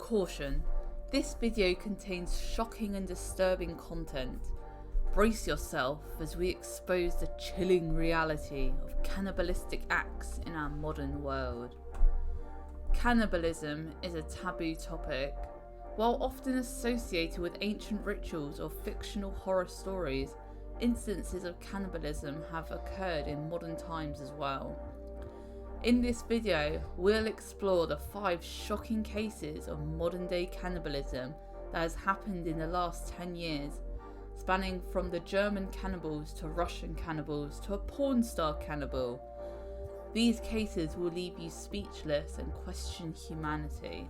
Caution, this video contains shocking and disturbing content. Brace yourself as we expose the chilling reality of cannibalistic acts in our modern world. Cannibalism is a taboo topic. While often associated with ancient rituals or fictional horror stories, instances of cannibalism have occurred in modern times as well. In this video, we'll explore the 5 shocking cases of modern day cannibalism that has happened in the last 10 years, spanning from the German cannibals to Russian cannibals to a porn star cannibal. These cases will leave you speechless and question humanity.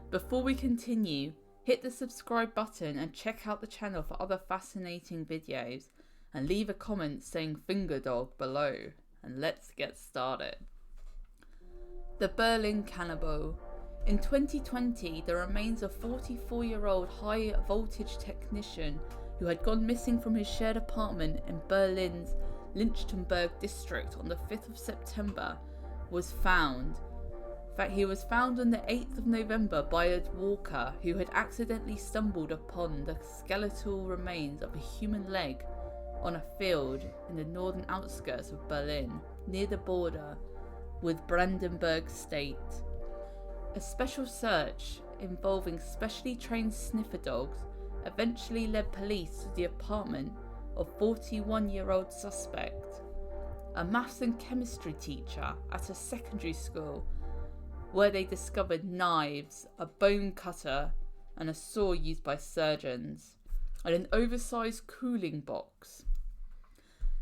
Before we continue, hit the subscribe button and check out the channel for other fascinating videos, and leave a comment saying finger dog below, and let's get started. The Berlin Cannibal. In 2020, the remains of 44-year-old high voltage technician who had gone missing from his shared apartment in Berlin's Lichtenberg district on the 5th of September was found. In fact, he was found on the 8th of November by a walker who had accidentally stumbled upon the skeletal remains of a human leg on a field in the northern outskirts of Berlin, near the border with Brandenburg state. A special search involving specially trained sniffer dogs eventually led police to the apartment of 41-year-old suspect, a maths and chemistry teacher at a secondary school, where they discovered knives, a bone cutter and a saw used by surgeons, and an oversized cooling box.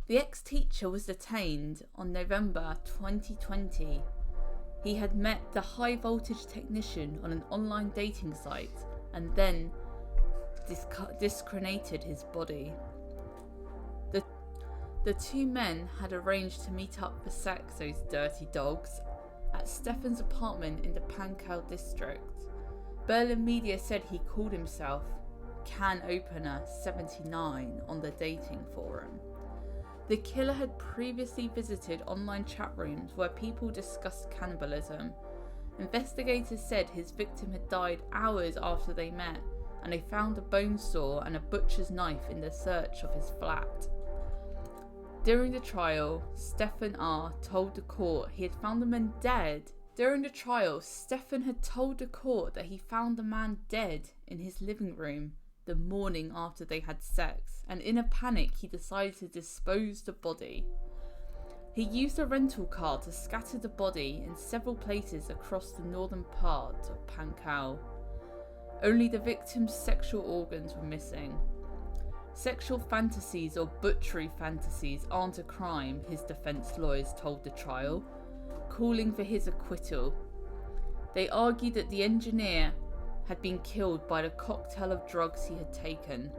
The ex-teacher was detained on November 2020. He had met the high-voltage technician on an online dating site and then discremated his body. The two men had arranged to meet up for sex, those dirty dogs, at Stefan's apartment in the Pankow district. Berlin media said he called himself Can Opener 79 on the dating forum. The killer had previously visited online chat rooms where people discussed cannibalism. Investigators said his victim had died hours after they met, and they found a bone saw and a butcher's knife in the search of his flat. During the trial, Stefan R. told the court he had found the man dead. During the trial, Stefan had told the court that he found the man dead in his living room the morning after they had sex, and in a panic he decided to dispose the body. He used a rental car to scatter the body in several places across the northern part of Pankow. Only the victim's sexual organs were missing. Sexual fantasies or butchery fantasies aren't a crime, his defence lawyers told the trial, calling for his acquittal. They argued that the engineer had been killed by the cocktail of drugs he had taken,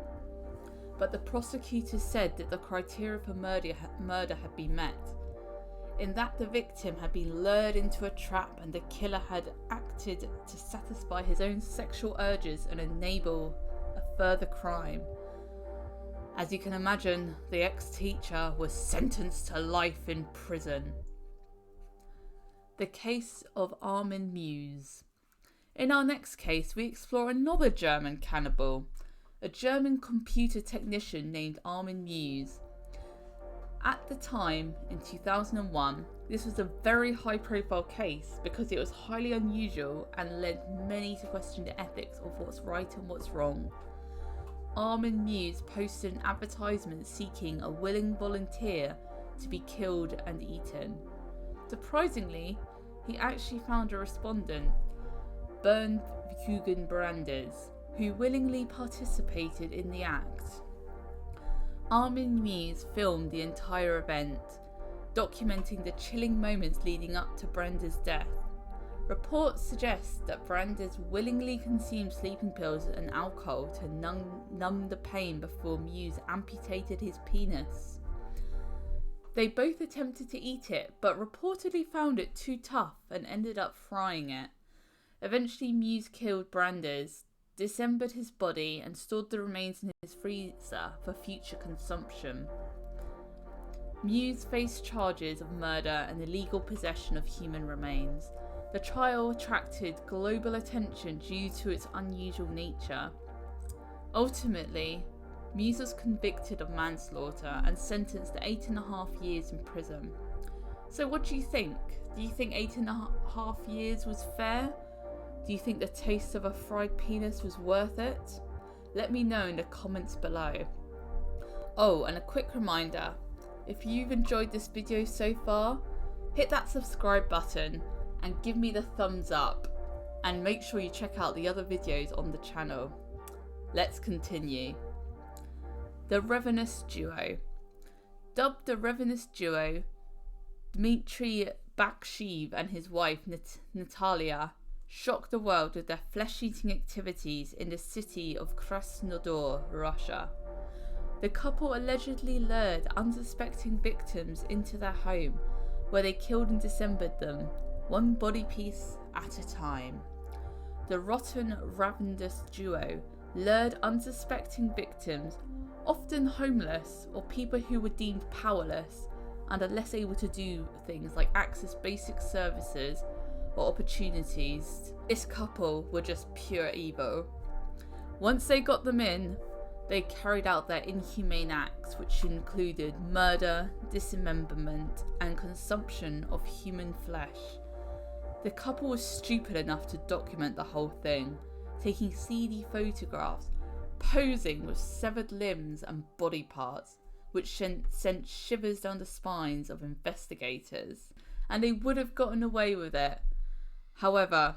but the prosecutors said that the criteria for murder had been met, in that the victim had been lured into a trap and the killer had acted to satisfy his own sexual urges and enable a further crime. As you can imagine, the ex-teacher was sentenced to life in prison. The case of Armin Muse. In our next case, we explore another German cannibal, a German computer technician named Armin Muse. At the time, in 2001, this was a very high-profile case because it was highly unusual and led many to question the ethics of what's right and what's wrong. Armin Muse posted an advertisement seeking a willing volunteer to be killed and eaten. Surprisingly, he actually found a respondent, Bernd Brandes, who willingly participated in the act. Armin Muse filmed the entire event, documenting the chilling moments leading up to Brandes' death. Reports suggest that Brandes willingly consumed sleeping pills and alcohol to numb the pain before Muse amputated his penis. They both attempted to eat it, but reportedly found it too tough and ended up frying it. Eventually, Muse killed Brandes, dismembered his body and stored the remains in his freezer for future consumption. Muse faced charges of murder and illegal possession of human remains. The trial attracted global attention due to its unusual nature. Ultimately, Muse was convicted of manslaughter and sentenced to 8.5 years in prison. So what do you think? Do you think 8.5 years was fair? Do you think the taste of a fried penis was worth it? Let me know in the comments below. Oh, and a quick reminder, if you've enjoyed this video so far, hit that subscribe button and give me the thumbs up, and make sure you check out the other videos on the channel. Let's continue. The Ravenous Duo. Dubbed the Ravenous Duo, Dmitry Bakshiv and his wife Natalia shocked the world with their flesh-eating activities in the city of Krasnodar, Russia. The couple allegedly lured unsuspecting victims into their home, where they killed and dismembered them, one body piece at a time. The rotten, ravenous duo lured unsuspecting victims, often homeless or people who were deemed powerless and are less able to do things like access basic services or opportunities. This couple were just pure evil. Once they got them in, they carried out their inhumane acts, which included murder, dismemberment, and consumption of human flesh. The couple was stupid enough to document the whole thing, taking seedy photographs, posing with severed limbs and body parts, which sent shivers down the spines of investigators. And they would have gotten away with it. However,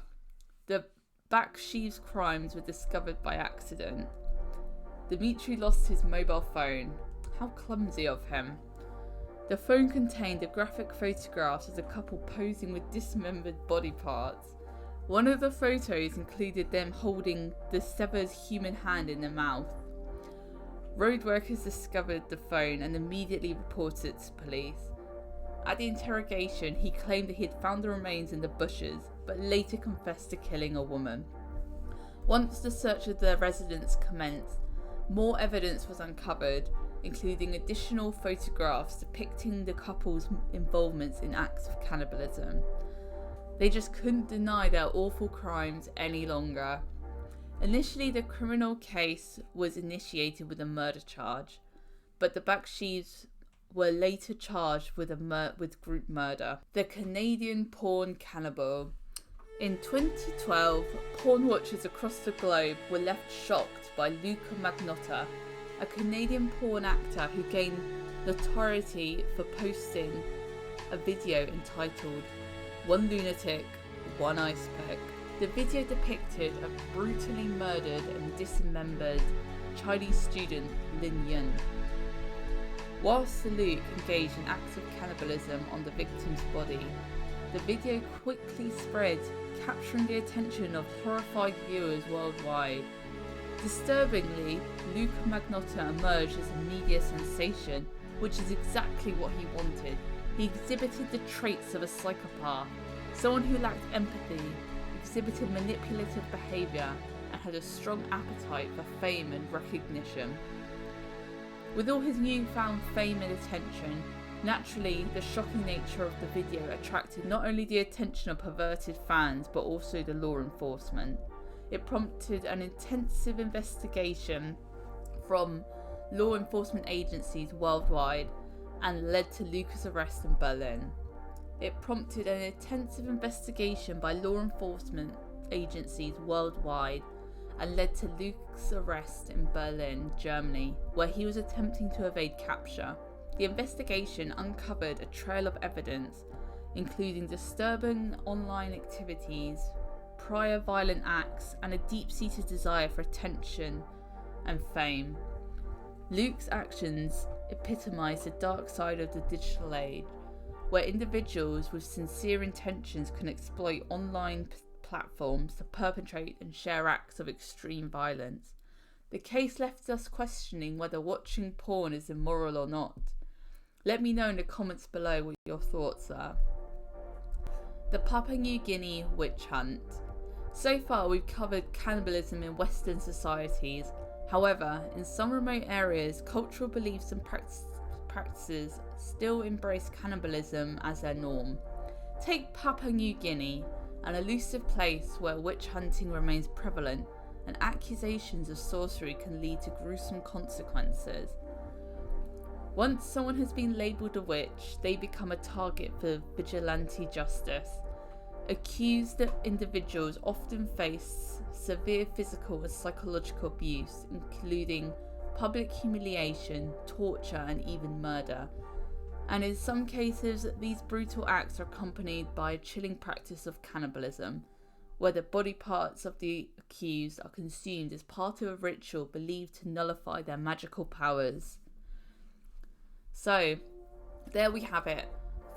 the Bakshiv's crimes were discovered by accident. Dmitry lost his mobile phone. How clumsy of him. The phone contained the graphic photographs of the couple posing with dismembered body parts. One of the photos included them holding the severed human hand in their mouth. Road workers discovered the phone and immediately reported it to police. At the interrogation, he claimed that he had found the remains in the bushes, but later confessed to killing a woman. Once the search of their residence commenced, more evidence was uncovered, including additional photographs depicting the couple's involvements in acts of cannibalism. They just couldn't deny their awful crimes any longer. Initially, the criminal case was initiated with a murder charge, but the Bakshivs were later charged with group murder. The Canadian porn Cannibal. In 2012, porn watchers across the globe were left shocked by Luca Magnotta, a Canadian porn actor who gained notoriety for posting a video entitled "One Lunatic, One Ice Pick." The video depicted a brutally murdered and dismembered Chinese student Lin Yun. Whilst the Luke engaged in acts of cannibalism on the victim's body, the video quickly spread, capturing the attention of horrified viewers worldwide. Disturbingly, Luca Magnotta emerged as a media sensation, which is exactly what he wanted. He exhibited the traits of a psychopath, someone who lacked empathy, exhibited manipulative behaviour, and had a strong appetite for fame and recognition. With all his newfound fame and attention, naturally, the shocking nature of the video attracted not only the attention of perverted fans, but also the law enforcement. It prompted an intensive investigation from law enforcement agencies worldwide and led to Luca's arrest in Berlin. It prompted an intensive investigation by law enforcement agencies worldwide and led to Luke's arrest in Berlin, Germany, where he was attempting to evade capture. The investigation uncovered a trail of evidence, including disturbing online activities, prior violent acts, and a deep-seated desire for attention and fame. Luke's actions epitomise the dark side of the digital age, where individuals with sincere intentions can exploit online platforms to perpetrate and share acts of extreme violence. The case left us questioning whether watching porn is immoral or not. Let me know in the comments below what your thoughts are. The Papua New Guinea witch hunt. So far we've covered cannibalism in Western societies. However, in some remote areas, cultural beliefs and practices still embrace cannibalism as their norm. Take Papua New Guinea, an elusive place where witch hunting remains prevalent and accusations of sorcery can lead to gruesome consequences. Once someone has been labelled a witch, they become a target for vigilante justice. Accused individuals often face severe physical and psychological abuse, including public humiliation, torture, and even murder. And in some cases, these brutal acts are accompanied by a chilling practice of cannibalism, where the body parts of the accused are consumed as part of a ritual believed to nullify their magical powers. So, there we have it.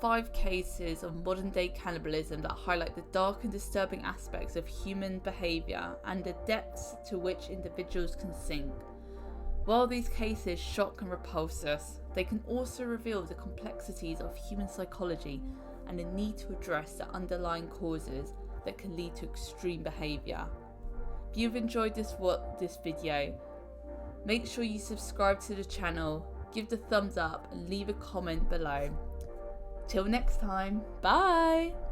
5 cases of modern day cannibalism that highlight the dark and disturbing aspects of human behaviour and the depths to which individuals can sink. While these cases shock and repulse us, they can also reveal the complexities of human psychology and the need to address the underlying causes that can lead to extreme behaviour. If you've enjoyed this video, make sure you subscribe to the channel, give the thumbs up and leave a comment below. Till next time, bye!